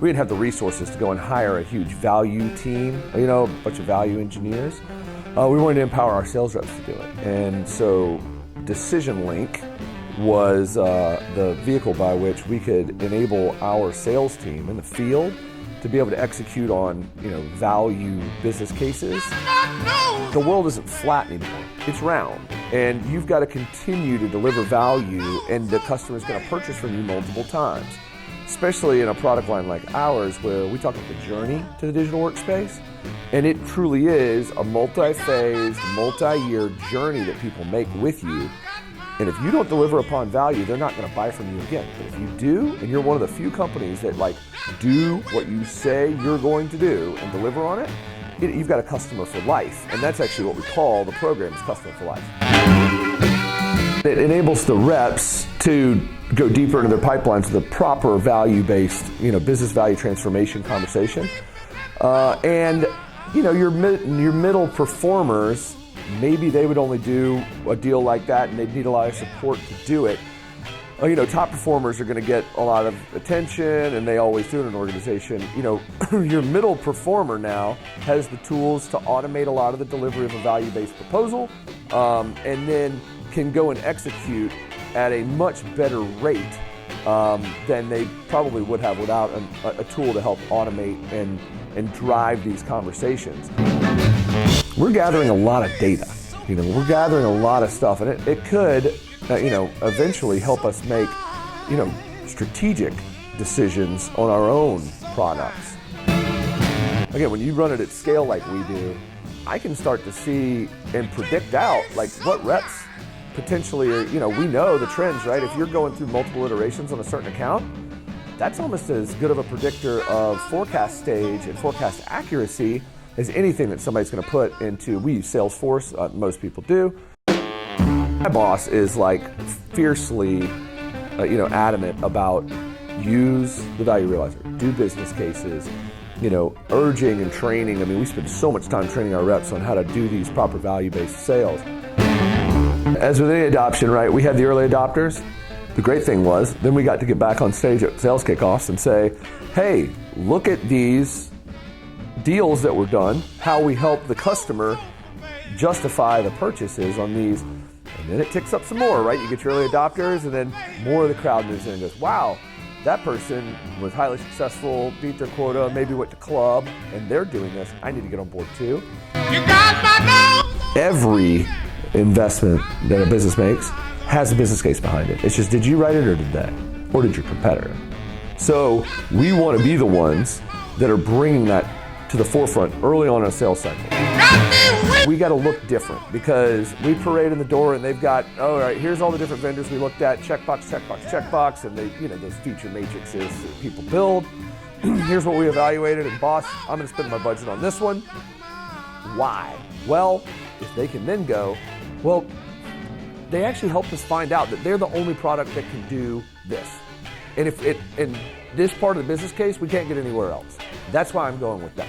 we didn't have the resources to go and hire a huge value team, a bunch of value engineers. We wanted to empower our sales reps to do it. And so Decision Link was the vehicle by which we could enable our sales team in the field to be able to execute on value business cases. The world isn't flat anymore, it's round. And you've got to continue to deliver value, and the customer is going to purchase from you multiple times. Especially in a product line like ours, where we talk about the journey to the digital workspace, and it truly is a multi-phased, multi-year journey that people make with you. And if you don't deliver upon value, they're not going to buy from you again. But if you do, and you're one of the few companies that do what you say you're going to do and deliver on it, you've got a customer for life. And that's actually what we call the program, is customer for life. It enables the reps to go deeper into their pipelines with a proper value-based, business value transformation conversation. And your middle performers, maybe they would only do a deal like that, and they'd need a lot of support to do it. Top performers are going to get a lot of attention, and they always do in an organization. Your middle performer now has the tools to automate a lot of the delivery of a value-based proposal, and then can go and execute at a much better rate than they probably would have without a tool to help automate and drive these conversations. We're gathering a lot of data. We're gathering a lot of stuff, and it could, eventually help us make, strategic decisions on our own products. Again, when you run it at scale like we do, I can start to see and predict out what reps potentially are, we know the trends, right? If you're going through multiple iterations on a certain account, that's almost as good of a predictor of forecast stage and forecast accuracy as anything that somebody's going to put into. We use Salesforce, most people do. My boss is fiercely, adamant about use the value realizer, do business cases, urging and training. I mean, we spend so much time training our reps on how to do these proper value-based sales. As with any adoption, right, we had the early adopters. The great thing was, then we got to get back on stage at sales kickoffs and say, hey, look at these deals that were done, how we help the customer justify the purchases on these. And then it ticks up some more, right? You get your early adopters, and then more of the crowd moves in and goes, wow, that person was highly successful, beat their quota, maybe went to club, and they're doing this. I need to get on board too. You got my nose! Every investment that a business makes has a business case behind it. It's just, did you write it or did they? Or did your competitor? So we want to be the ones that are bringing that to the forefront early on in a sales cycle. We got to look different because we parade in the door and they've got, all right, here's all the different vendors we looked at, checkbox, checkbox, checkbox, and they, those feature matrices that people build. Here's what we evaluated, and boss, I'm going to spend my budget on this one. Why? Well, if they can then go, well, they actually helped us find out that they're the only product that can do this. And if in this part of the business case, we can't get anywhere else. That's why I'm going with them.